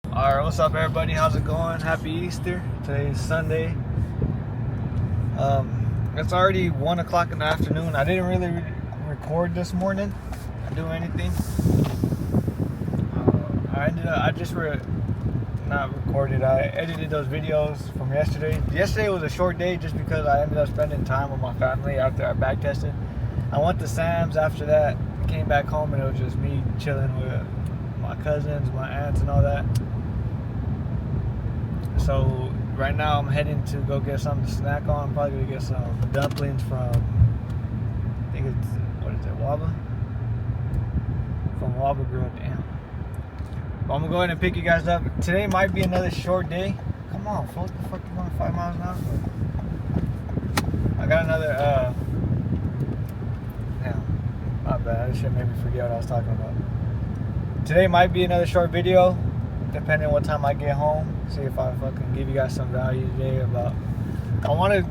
Alright, what's up everybody? How's it going? Happy Easter. Today is Sunday. It's already 1 o'clock in the afternoon. I didn't really record this morning, do anything. Not recorded. I edited those videos from yesterday. Yesterday was a short day just because I ended up spending time with my family after I back tested. I went to Sam's after that, came back home, and it was just me chilling with my cousins, my aunts, and all that. So right now I'm heading to go get something to snack on. I'm probably gonna get some dumplings from, I think it's, what is it, Waba? From Waba Grill, damn. But I'm gonna go ahead and pick you guys up. Today might be another short day. Come on, fool, what the fuck you going 5 miles an hour for? I got another, damn, not bad. This shit made me forget what I was talking about. Today might be another short video, depending on what time I get home. See if I fucking give you guys some value today about. I want to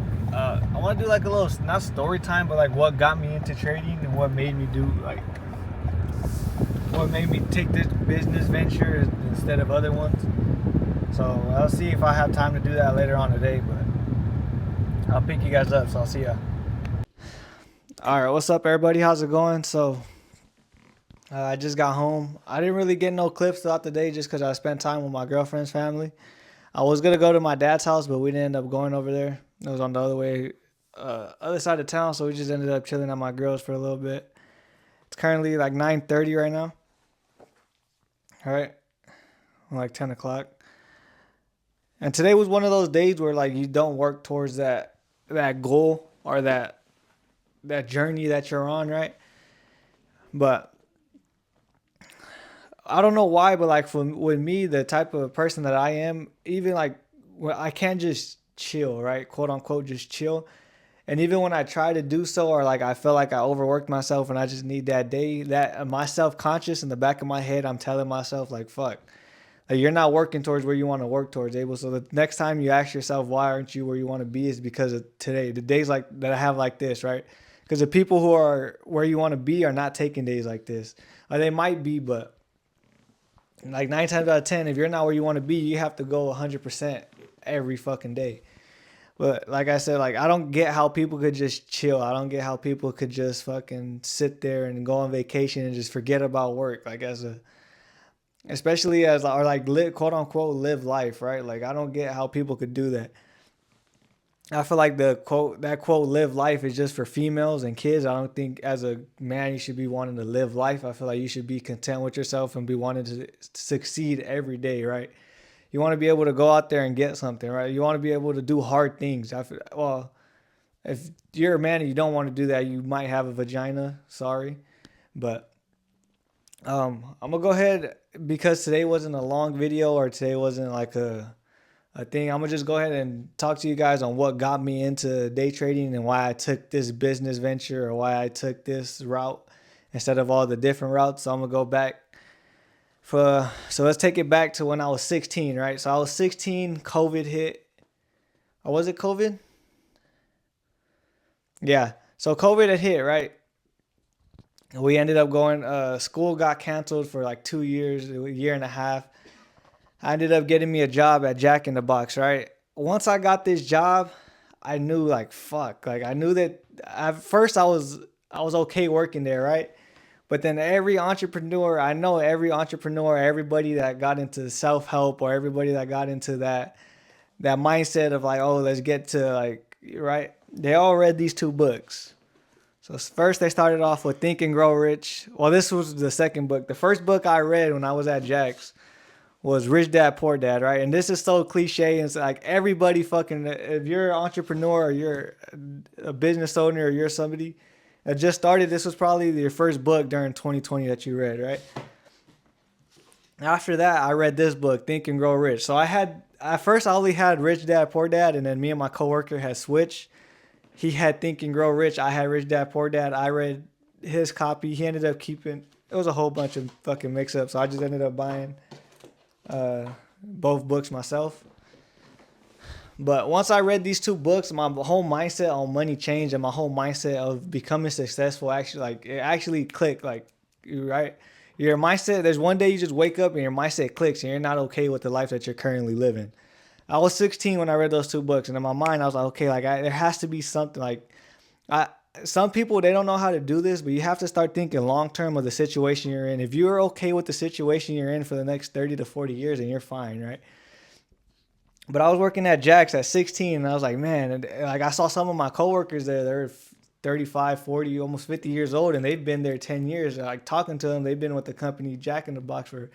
do like a little, not story time, but like what got me into trading and what made me do, like what made me take this business venture instead of other ones. So I'll see if I have time to do that later on today, but I'll pick you guys up. So I'll see ya. All right, what's up everybody? How's it going? So I just got home. I didn't really get no clips throughout the day just because I spent time with my girlfriend's family. I was going to go to my dad's house, but we didn't end up going over there. It was on the other side of town, so we just ended up chilling at my girl's for a little bit. It's currently like 9:30 right now. All right, like 10 o'clock. And today was one of those days where like you don't work towards that goal or that journey that you're on, right? But I don't know why, but like with me, the type of person that I am, even like I can't just chill, right? Quote unquote, just chill. And even when I try to do so, or like I feel like I overworked myself and I just need that day, that my self conscious in the back of my head, I'm telling myself like, fuck, like you're not working towards where you want to work towards, Abel. So the next time you ask yourself, why aren't you where you want to be, is because of today, the days like that I have like this, right? Because the people who are where you want to be are not taking days like this, or they might be, but like 9 times out of 10, if you're not where you want to be, you have to go 100% every fucking day. But like I said, like I don't get how people could just chill. I don't get how people could just fucking sit there and go on vacation and just forget about work. Like especially as or like live, quote unquote, live life, right? Like I don't get how people could do that. I feel like that quote live life is just for females and kids. I don't think as a man you should be wanting to live life. I feel like you should be content with yourself and be wanting to succeed every day, right? You want to be able to go out there and get something, right? You want to be able to do hard things. Well, if you're a man and you don't want to do that, you might have a vagina. Sorry, but I'm gonna go ahead, because today wasn't a long video or today wasn't like a thing. I'm gonna just go ahead and talk to you guys on what got me into day trading and why I took this business venture, or why I took this route instead of all the different routes. So I'm gonna go back so let's take it back to when I was 16, right? So I was 16, COVID hit. Or was it COVID? Yeah. So COVID had hit, right? We ended up going, school got canceled for like 2 years, a year and a half. I ended up getting me a job at Jack in the Box, right? Once I got this job, I knew like fuck. Like I knew that at first I was okay working there, right? But then every entrepreneur, I know every entrepreneur, everybody that got into self-help, or everybody that got into that mindset of like, oh, let's get to like, right? They all read these two books. So first they started off with Think and Grow Rich. Well, this was the second book. The first book I read when I was at Jack's was Rich Dad Poor Dad, right? And this is so cliche, and it's like everybody fucking, if you're an entrepreneur or you're a business owner or you're somebody that just started, this was probably your first book during 2020 that you read, right? After that, I read this book, Think and Grow Rich. So at first I only had Rich Dad Poor Dad, and then me and my coworker had switched. He had Think and Grow Rich. I had Rich Dad Poor Dad. I read his copy. He ended up keeping, it was a whole bunch of fucking mix-ups. So I just ended up buying both books myself. But once I read these two books, my whole mindset on money changed, and my whole mindset of becoming successful actually, like, it actually clicked. Like, right? Your mindset, there's one day you just wake up and your mindset clicks and you're not okay with the life that you're currently living. I was 16 when I read those two books, and in my mind, I was like, okay, there has to be something. I, some people they don't know how to do this, but you have to start thinking long term of the situation you're in. If you're okay with the situation you're in for the next 30 to 40 years, then you're fine, right? But I was working at Jack's at 16, and I was like, man, and like I saw some of my coworkers there. They're 35, 40, almost 50 years old, and they've been there 10 years. Like talking to them, they've been with the company Jack in the Box for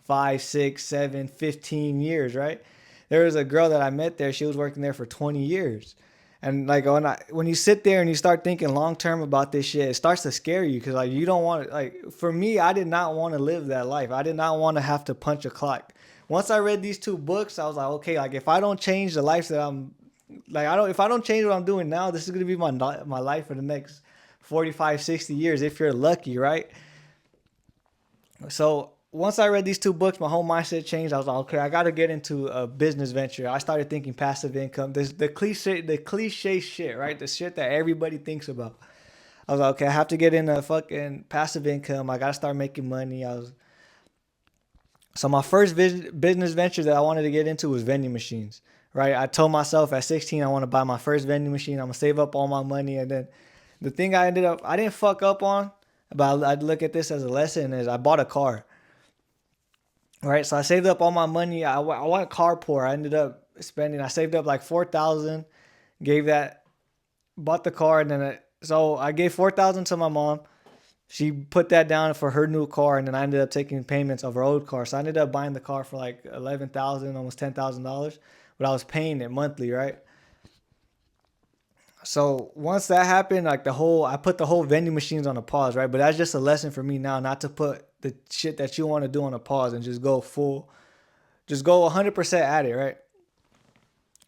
5, 6, 7, 15 years, right? There was a girl that I met there. She was working there for 20 years. And like when you sit there and you start thinking long term about this shit, it starts to scare you because like you don't want to like for me, I did not want to live that life. I did not want to have to punch a clock. Once I read these two books, I was like, okay, like if I don't change the life that I'm like I don't if I don't change what I'm doing now, this is gonna be my life for the next 45, 60 years if you're lucky, right? So once I read these two books, my whole mindset changed. I was like, okay, I got to get into a business venture. I started thinking passive income. This the cliche shit, right? The shit that everybody thinks about. I was like, okay, I have to get into fucking passive income. I got to start making money. So my first business venture that I wanted to get into was vending machines. Right? I told myself at 16 I want to buy my first vending machine. I'm gonna save up all my money, and then the thing I didn't fuck up on, but I'd look at this as a lesson is I bought a car. Right, so I saved up all my money. I went car poor. I ended up spending. I saved up like 4,000. Gave that, bought the car, and then so I gave 4,000 to my mom. She put that down for her new car, and then I ended up taking payments of her old car. So I ended up buying the car for like 11,000, almost $10,000, but I was paying it monthly, right? So once that happened, like I put the whole vending machines on a pause, right? But that's just a lesson for me now, not to put the shit that you want to do on a pause and just go 100% at it, right?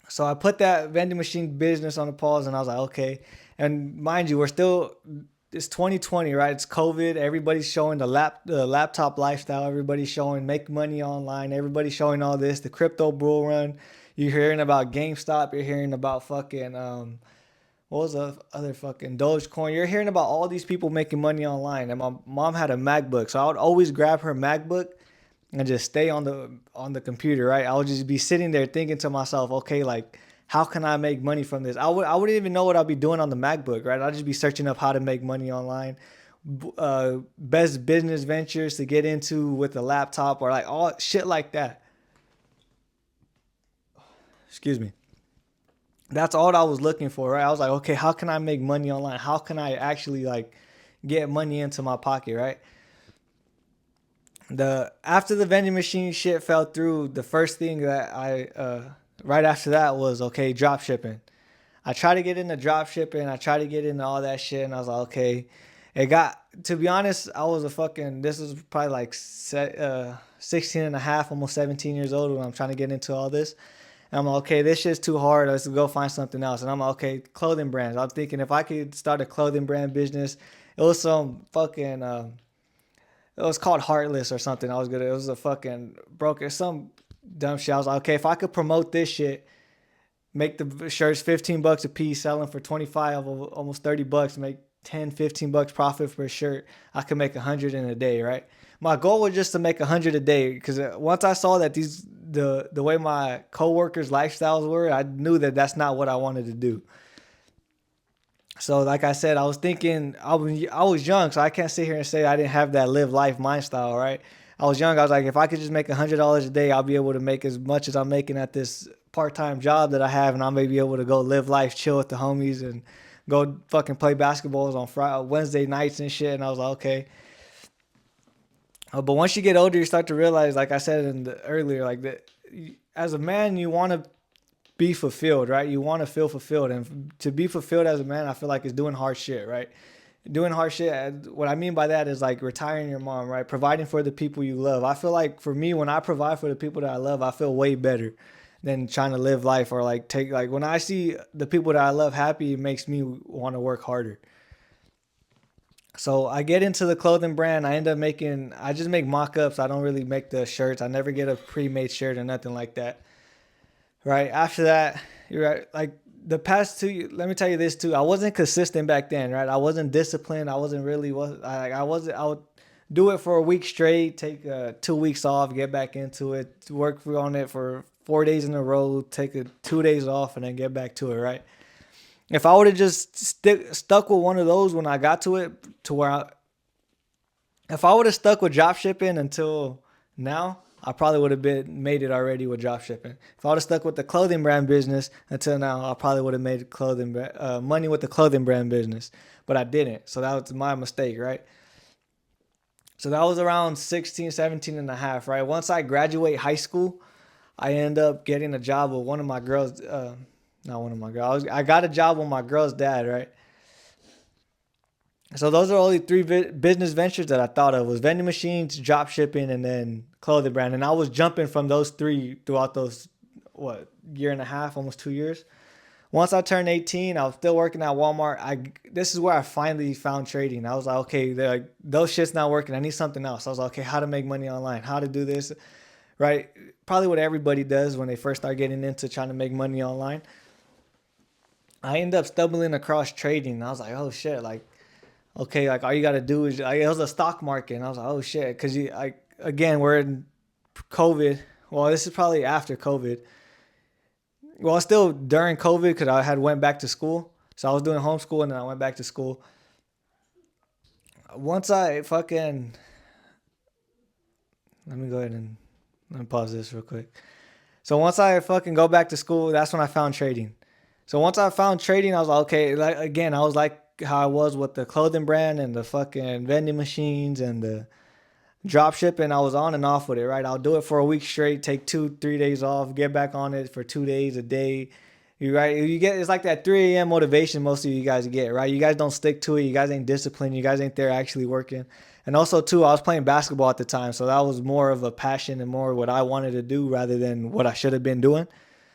So I put that vending machine business on a pause, and I was like, okay. And mind you, it's 2020, right? It's COVID. Everybody's showing the laptop lifestyle. Everybody's showing make money online. Everybody's showing all this. The crypto bull run. You're hearing about GameStop. You're hearing about fucking what was the other fucking Dogecoin? You're hearing about all these people making money online. And my mom had a MacBook, so I would always grab her MacBook and just stay on the computer, right? I would just be sitting there thinking to myself, okay, like how can I make money from this? I wouldn't even know what I'd be doing on the MacBook, right? I'd just be searching up how to make money online, best business ventures to get into with a laptop or like all shit like that. Excuse me. That's all I was looking for, right? I was like, okay, how can I make money online? How can I actually like get money into my pocket, right? The After the vending machine shit fell through, the first thing that I right after that was okay, drop shipping. I tried to get into drop shipping, I tried to get into all that shit, and I was like, okay. It got to be honest, I was a fucking this was probably like 16 and a half, almost 17 years old when I'm trying to get into all this. And I'm like, okay, this shit's too hard. Let's go find something else. And I'm like, okay, clothing brands. I'm thinking if I could start a clothing brand business, it was some fucking it was called Heartless or something. I was gonna. It was a fucking broker, some dumb shit. I was like, okay, if I could promote this shit, make the shirts $15 a piece, sell them for 25, almost $30, make 10, $15 profit per shirt. I could make 100 in a day, right? My goal was just to make 100 a day because once I saw that the way my coworkers' lifestyles were, I knew that that's not what I wanted to do. So like I said, I was thinking I was young, so I can't sit here and say I didn't have that live life mind style, right? I was young. I was like, if I could just make $100 a day, I'll be able to make as much as I'm making at this part time job that I have, and I may be able to go live life, chill with the homies, and go fucking play basketballs on Friday, Wednesday nights and shit. And I was like, okay. But once you get older, you start to realize, like I said earlier, like that as a man, you want to be fulfilled, right? You want to feel fulfilled, and to be fulfilled as a man, I feel like is doing hard shit, right? Doing hard shit. What I mean by that is like retiring your mom, right? Providing for the people you love. I feel like for me, when I provide for the people that I love, I feel way better than trying to live life or like take like when I see the people that I love happy, it makes me want to work harder. So I get into the clothing brand. I just make mock ups. I don't really make the shirts. I never get a pre made shirt or nothing like that. Right. After that, you're right. Like the past two, let me tell you this too. I wasn't consistent back then, right? I wasn't disciplined. I wasn't really, was I wasn't, I would do it for a week straight, take 2 weeks off, get back into it, work on it for 4 days in a row, take 2 days off, and then get back to it, right? If I would have just stuck with one of those when I got to it, to where if I would have stuck with drop shipping until now, I probably would have been made it already with drop shipping. If I would have stuck with the clothing brand business until now, I probably would have made money with the clothing brand business, but I didn't. So that was my mistake, right? So that was around 16, 17 and a half, right? Once I graduate high school, I end up getting a job with one of my girls. Not one of my girls. I got a job with my girl's dad, right? So those are only three business ventures that I thought of: was vending machines, drop shipping, and then clothing brand. And I was jumping from those three throughout those year and a half, almost 2 years. Once I turned 18, I was still working at Walmart. This is where I finally found trading. I was like, okay, like, those shit's not working. I need something else. I was like, okay, how to make money online, how to do this, right? Probably what everybody does when they first start getting into trying to make money online. I ended up stumbling across trading. And I was like, oh shit, like, okay, like, all you gotta do is, like, it was a stock market. And I was like, oh shit, because again, we're in COVID. Well, this is probably after COVID. Well, still during COVID, because I had went back to school. So I was doing homeschool and then I went back to school. Once I fucking let me go ahead and let me pause this real quick. So once I fucking go back to school, that's when I found trading. So once I found trading, I was like, okay, like, again, I was like how I was with the clothing brand and the fucking vending machines and the drop shipping. I was on and off with it, right? I'll do it for a week straight, take 2, 3 days off, get back on it for 2 days a day. You right? You get, it's like that 3 a.m. motivation most of you guys get, right? You guys don't stick to it. You guys ain't disciplined. You guys ain't there actually working. And also too, I was playing basketball at the time, so that was more of a passion and more what I wanted to do rather than what I should have been doing.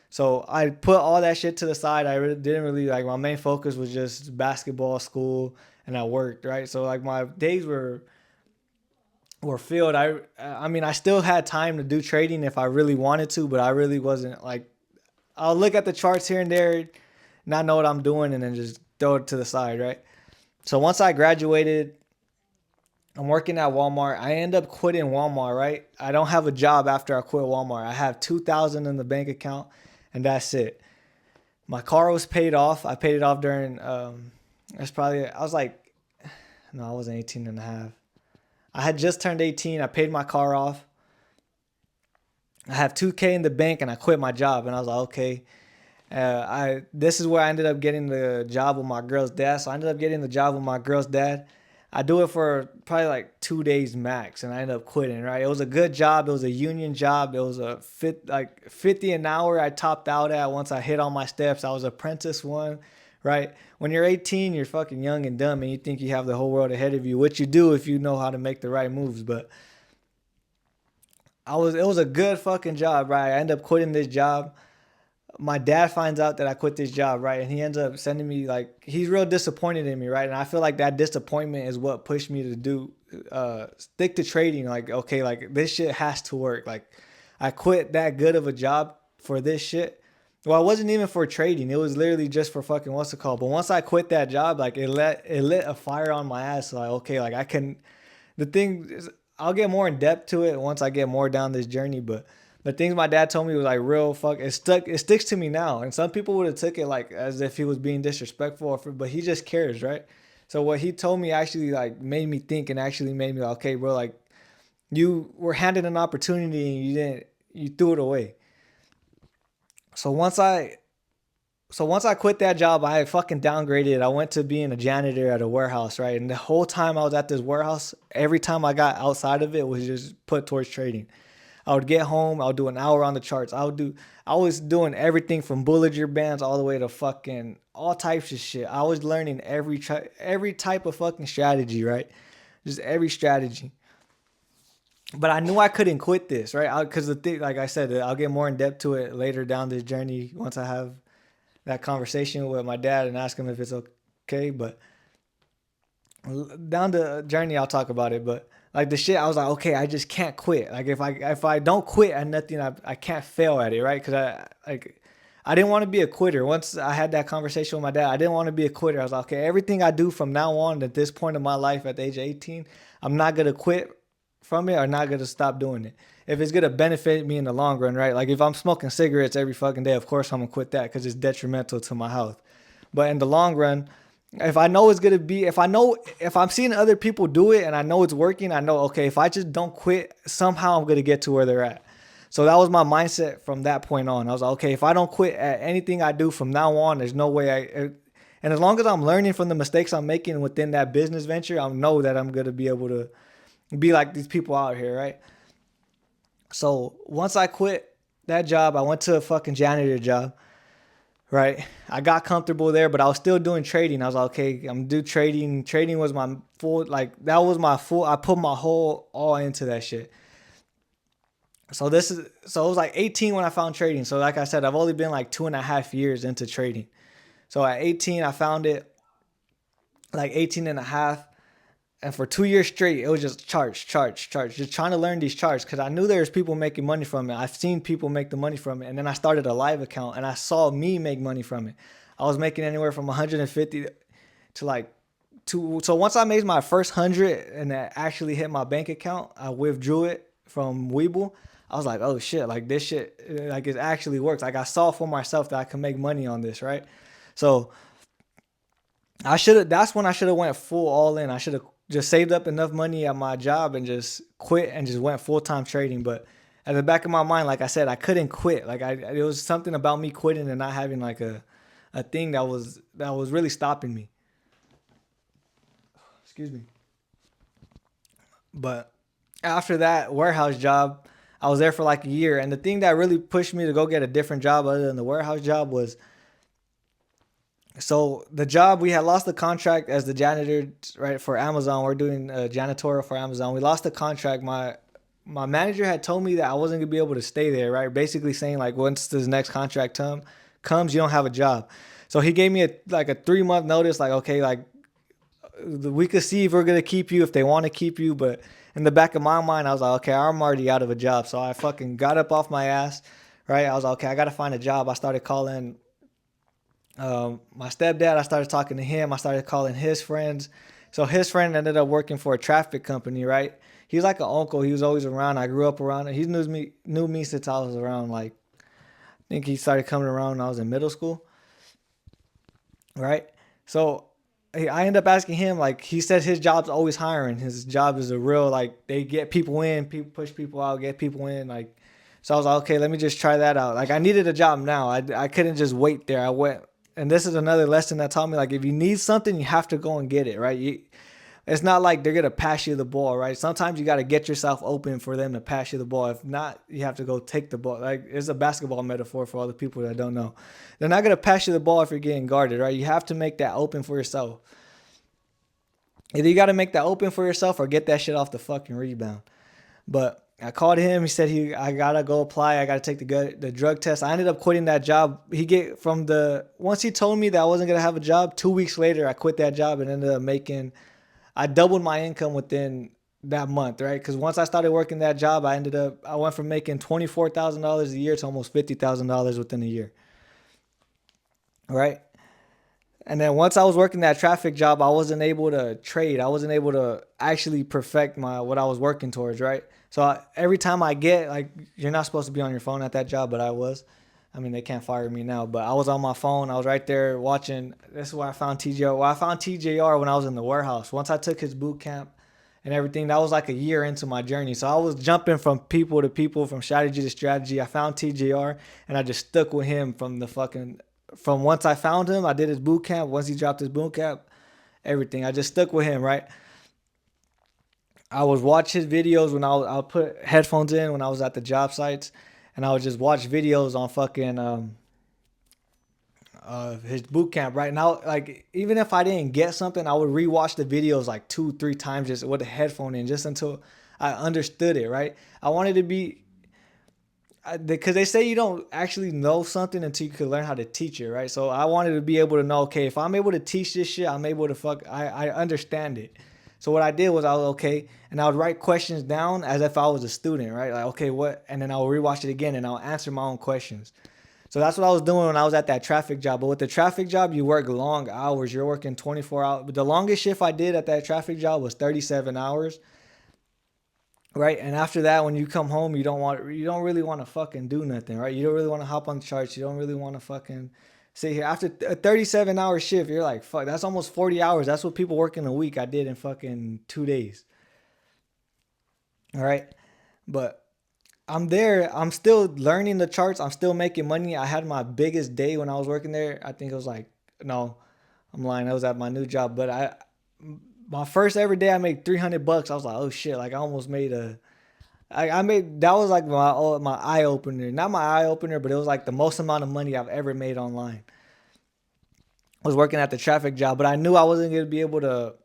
So I put all that shit to the side. I really didn't really like, my main focus was just basketball, school, and I worked, right? So like my days were filled. I mean, I still had time to do trading if I really wanted to, but I really wasn't like, I'll look at the charts here and there, not know what I'm doing, and then just throw it to the side, right? So once I graduated, I'm working at Walmart. I end up quitting Walmart, right? I don't have a job after I quit Walmart. I have 2,000 in the bank account, and that's it. My car was paid off. I paid it off during that's probably, I was like, no, I wasn't 18 and a half. I had just turned 18. I paid my car off. I have 2K in the bank and I quit my job. And I was like, okay. This is where I ended up getting the job with my girl's dad. So I ended up getting the job with my girl's dad. I do it for probably like 2 days max, and I ended up quitting. Right, it was a good job. It was a union job. It was like 50 an hour. I topped out at once I hit all my steps. I was apprentice one. Right, when you're 18, you're fucking young and dumb, and you think you have the whole world ahead of you, which you do if you know how to make the right moves. But it was a good fucking job. Right, I ended up quitting this job. My dad finds out that I quit this job, right? And he ends up sending me, like, he's real disappointed in me, right? And I feel like that disappointment is what pushed me to stick to trading. Like, okay, like, this shit has to work. Like, I quit that good of a job for this shit. Well, it wasn't even for trading. It was literally just for fucking what's it called. But once I quit that job, like, it lit a fire on my ass. Like, okay, like, the thing is, I'll get more in depth to it once I get more down this journey, but the things my dad told me was like real fuck. It sticks to me now. And some people would have took it like as if he was being disrespectful, but he just cares, right? So what he told me actually like made me think and actually made me like, okay, bro, like you were handed an opportunity and you threw it away. So once I quit that job, I fucking downgraded. I went to being a janitor at a warehouse, right? And the whole time I was at this warehouse, every time I got outside of it was just put towards trading. I would get home. I would do an hour on the charts. I was doing everything from Bollinger Bands all the way to fucking all types of shit. I was learning every type of fucking strategy, right? Just every strategy. But I knew I couldn't quit this, right? Because the thing, like I said, I'll get more in depth to it later down this journey once I have that conversation with my dad and ask him if it's okay. But down the journey, I'll talk about it. But like the shit, I was like, okay, I just can't quit. Like if I don't quit at nothing, I can't fail at it, right? Because I didn't want to be a quitter. Once I had that conversation with my dad, I didn't want to be a quitter. I was like, okay, everything I do from now on at this point in my life at the age of 18, I'm not gonna quit from it or not gonna stop doing it. If it's gonna benefit me in the long run, right? Like if I'm smoking cigarettes every fucking day, of course I'm gonna quit that because it's detrimental to my health. But in the long run, if I know it's gonna be, if I'm seeing other people do it and I know it's working, I know okay, if I just don't quit, somehow I'm gonna get to where they're at. So that was my mindset from that point on. I was like, okay, if I don't quit at anything I do from now on, there's no way and as long as I'm learning from the mistakes I'm making within that business venture, I know that I'm gonna be able to be like these people out here, right? So once I quit that job, I went to a fucking janitor job, right? I got comfortable there, but I was still doing trading. I was like, okay, I'm do trading. Trading was my full, like that was my full. I put my whole all into that shit. So it was like 18 when I found trading. So like I said, I've only been like 2.5 years into trading. So at 18, I found it like 18 and a half. And for 2 years straight, it was just charge, just trying to learn these charts because I knew there was people making money from it. I've seen people make the money from it. And then I started a live account and I saw me make money from it. I was making anywhere from 150 to like two. So once I made my first 100 and that actually hit my bank account, I withdrew it from Weeble. I was like, oh shit, like this shit, like it actually works. Like I saw for myself that I can make money on this, right? So that's when I should have went full all in. I should have just saved up enough money at my job and just quit and just went full time trading. But at the back of my mind, like I said, I couldn't quit. Like it was something about me quitting and not having like a thing that was really stopping me. Excuse me. But after that warehouse job, I was there for like a year. And the thing that really pushed me to go get a different job other than the warehouse job was so the job we had lost the contract as the janitor, right, for Amazon. We're doing janitorial for Amazon. We lost the contract. My manager had told me that I wasn't gonna be able to stay there, right? Basically saying like once this next contract term comes, you don't have a job. So he gave me a 3 month notice, like okay, like we could see if we're gonna keep you if they want to keep you, but in the back of my mind, I was like, okay, I'm already out of a job, so I fucking got up off my ass, right? I was like, okay, I gotta find a job. I started calling my stepdad. I started talking to him. I started calling his friends. So his friend ended up working for a traffic company, right? He was like an uncle. He was always around. I grew up around him. He knew me since I was around like I think he started coming around when I was in middle school, right? So I ended up asking him, like he said his job's always hiring. His job is a real like they get people in, people push people out, get people in, like so I was like, okay, let me just try that out. Like I needed a job now. I couldn't just wait there. I went and this is another lesson that taught me like if you need something, you have to go and get it, right? It's not like they're gonna pass you the ball, right? Sometimes you got to get yourself open for them to pass you the ball. If not, you have to go take the ball. Like it's a basketball metaphor for all the people that don't know. They're not gonna pass you the ball if you're getting guarded, right? You have to make that open for yourself. Either you got to make that open for yourself or get that shit off the fucking rebound. But I called him. He said I gotta go apply. I gotta take the drug test. I ended up quitting that job. Once he told me that I wasn't gonna have a job. 2 weeks later, I quit that job and ended up making. I doubled my income within that month, right? Because once I started working that job, I went from making $24,000 a year to almost $50,000 within a year, right? And then once I was working that traffic job, I wasn't able to trade. I wasn't able to actually perfect my what I was working towards, right? So every time I get like, you're not supposed to be on your phone at that job, but I was. I mean, they can't fire me now, but I was on my phone. I was right there watching. This is where I found TJR. Well, I found TJR when I was in the warehouse. Once I took his boot camp and everything, that was like a year into my journey. So I was jumping from people to people, from strategy to strategy. I found TJR and I just stuck with him from once I found him. I did his boot camp. Once he dropped his boot camp, everything. I just stuck with him, right? I would watch his videos I would put headphones in when I was at the job sites, and I would just watch videos on fucking his boot camp. Right now, like even if I didn't get something, I would rewatch the videos like 2 3 times just with a headphone in, just until I understood it. Right, I wanted to be because they say you don't actually know something until you can learn how to teach it, right? So I wanted to be able to know, okay, if I'm able to teach this shit, I'm able to I understand it. So what I did was I was okay, and I would write questions down as if I was a student, right? Like, okay, what? And then I'll rewatch it again and I'll answer my own questions. So that's what I was doing when I was at that traffic job. But with the traffic job, you work long hours. You're working 24 hours. The longest shift I did at that traffic job was 37 hours. right? And after that, when you come home, you don't really want to fucking do nothing, right? You don't really want to hop on the charts. You don't really want to fucking sit here. After a 37-hour shift, you're like, fuck, that's almost 40 hours. That's what people work in a week. I did in fucking 2 days. All right. But I'm there. I'm still learning the charts. I'm still making money. I had my biggest day when I was working there. I think it was like, no, I'm lying. I was at my new job, but my first ever day, I made $300. I was like, oh shit! Like I almost made I made that was like my eye opener. Not my eye opener, but it was like the most amount of money I've ever made online. I was working at the traffic job, but I knew I wasn't gonna be able to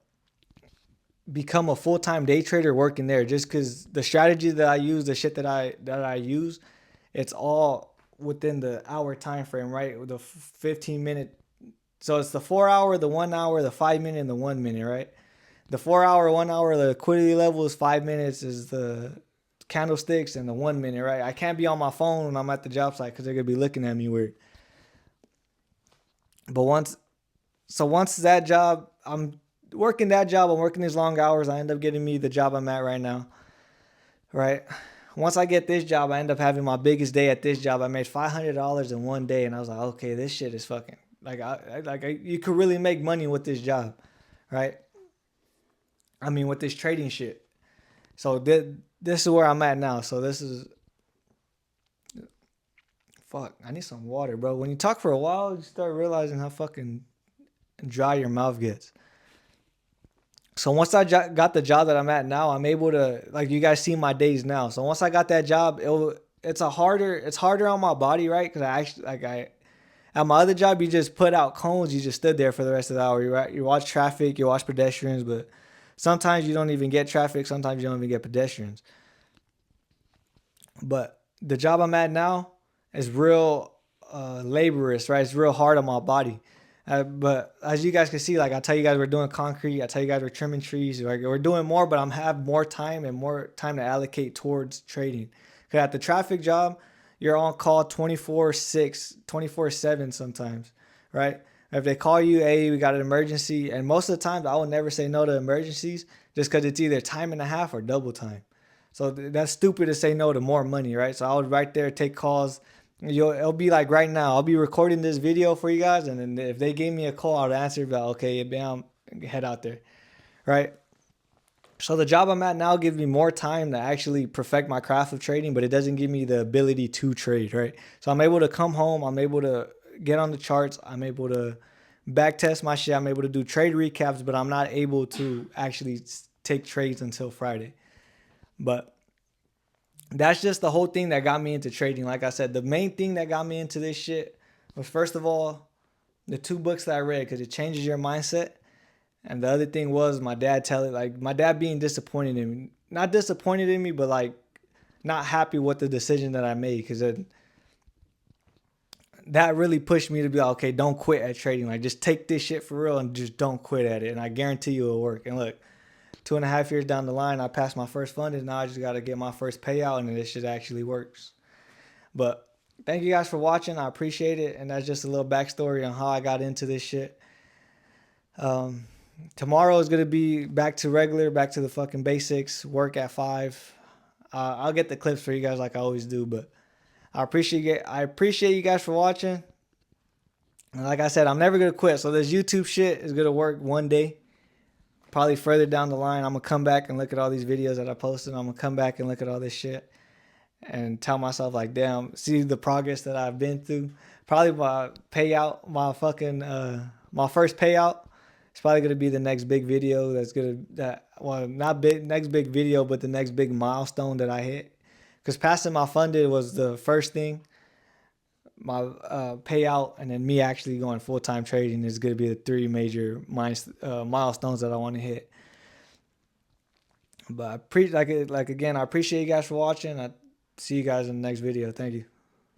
become a full time day trader working there, just because the strategy that I use, the shit that I use, it's all within the hour time frame, right? The 15 minute. So it's the 4 hour, the 1 hour, the 5 minute, and the 1 minute, right? The 4 hour, 1 hour, the liquidity level is 5 minutes, is the candlesticks, and the 1 minute, right? I can't be on my phone when I'm at the job site because they're gonna be looking at me weird. But once that job, I'm working that job, I'm working these long hours, I end up getting me the job I'm at right now, right? Once I get this job, I end up having my biggest day at this job. I made $500 in one day, and I was like, okay, this shit is fucking like you could really make money with this job, right? I mean, with this trading shit. So this is where I'm at now. So this is fuck. I need some water, bro. When you talk for a while, you start realizing how fucking dry your mouth gets. So once I got the job that I'm at now, I'm able to, like, you guys see my days now. So once I got that job, it's harder on my body, right? Because I actually like I at my other job, you just put out cones, you just stood there for the rest of the hour. You watch traffic, you watch pedestrians, but sometimes you don't even get traffic. Sometimes you don't even get pedestrians. But the job I'm at now is real laborious, right? It's real hard on my body. But as you guys can see, like I tell you guys, we're doing concrete. I tell you guys, we're trimming trees. Like we're doing more, but I'm have more time and more time to allocate towards trading. Cause at the traffic job, you're on call 24/6, 24/7 sometimes, right? If they call you, hey, we got an emergency, and most of the times I will never say no to emergencies, just because it's either time and a half or double time. So that's stupid to say no to more money, right? So I would right there take calls. It'll be like right now. I'll be recording this video for you guys, and then if they gave me a call, I'd answer. But okay, bam, head out there, right? So the job I'm at now gives me more time to actually perfect my craft of trading, but it doesn't give me the ability to trade, right? So I'm able to come home. I'm able to get on the charts. I'm able to back test my shit. I'm able to do trade recaps, but I'm not able to actually take trades until Friday. But that's just the whole thing that got me into trading. Like I said, the main thing that got me into this shit was, first of all, the two books that I read, because it changes your mindset. And the other thing was my dad being disappointed in me. Not disappointed in me, but like not happy with the decision that I made, because that really pushed me to be like, okay, don't quit at trading. Like just take this shit for real and just don't quit at it. And I guarantee you it'll work. And look, 2.5 years down the line, I passed my first fund, and now I just got to get my first payout, and this shit actually works. But thank you guys for watching. I appreciate it. And that's just a little backstory on how I got into this shit. Um, Tomorrow is gonna be back to regular, back to the fucking basics. Work at 5. I'll get the clips for you guys like I always do. But I appreciate you guys for watching. And like I said, I'm never gonna quit. So this YouTube shit is gonna work one day. Probably further down the line, I'm gonna come back and look at all these videos that I posted. I'm gonna come back and look at all this shit and tell myself like, damn, see the progress that I've been through. Probably my payout, my first payout. It's probably gonna be the next big video. Not big next big video, but the next big milestone that I hit. Because passing my funded was the first thing. My payout, and then me actually going full time trading is gonna be the three major milestones that I want to hit. But like again, I appreciate you guys for watching. I see you guys in the next video. Thank you.